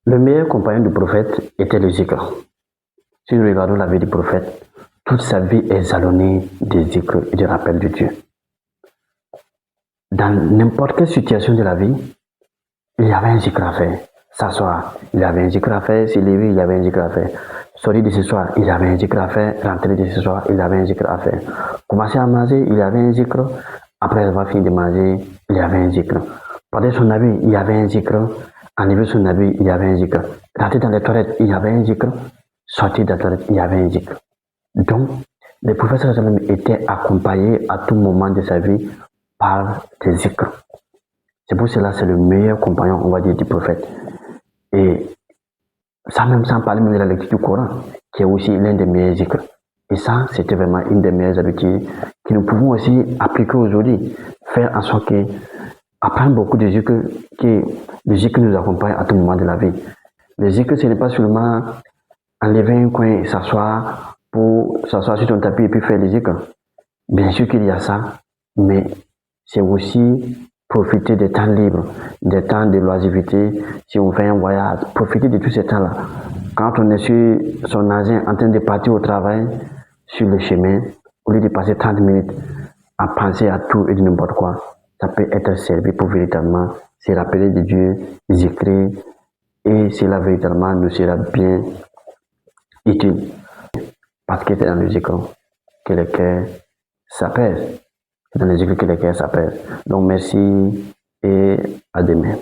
Le meilleur compagnon du prophète était le zikr. Si nous regardons la vie du prophète, toute sa vie est jalonnée de zikr et de rappel de Dieu. Dans n'importe quelle situation de la vie, il y avait un zikr à faire. S'asseoir, il y avait un zikr à faire. Se lever, il y avait un zikr à faire. Sortir de ce soir, il y avait un zikr à faire. Rentrer de ce soir, il y avait un zikr à faire. Commencer à manger, il y avait un zikr. Après avoir fini de manger, il y avait un zikr. Porter son habit, il y avait un zikr. Enlever son habit, il y avait un zikr. Rentrer dans les toilettes, il y avait un zikr. Sortir de la toilette, il y avait un zikr. Donc, le prophète était accompagné à tout moment de sa vie par des zikr. C'est pour cela que c'est le meilleur compagnon, on va dire, du prophète. Et ça même sans parler même de la lecture du Coran, qui est aussi l'un des meilleurs zikr. Et ça, c'était vraiment une des meilleures habitudes que nous pouvons aussi appliquer aujourd'hui. Faire en sorte que, apprendre beaucoup de zikr, que le zikr nous accompagne à tout moment de la vie. Le zikr, ce n'est pas seulement enlever un coin et s'asseoir pour s'asseoir sur ton tapis et puis faire le zikr. Bien sûr qu'il y a ça, mais c'est aussi profiter des temps libres, des temps de loisivrité, si on fait un voyage, profiter de tous ces temps-là. Quand on est sur son engin en train de partir au travail, sur le chemin, au lieu de passer 30 minutes à penser à tout et de n'importe quoi, ça peut être servi pour véritablement se rappeler de Dieu, zikrer, et cela véritablement nous sera bien utile. Parce que c'est dans le zikr que le cœur s'apaise. C'est dans le zikr que le cœur s'apaise. Donc merci et à demain.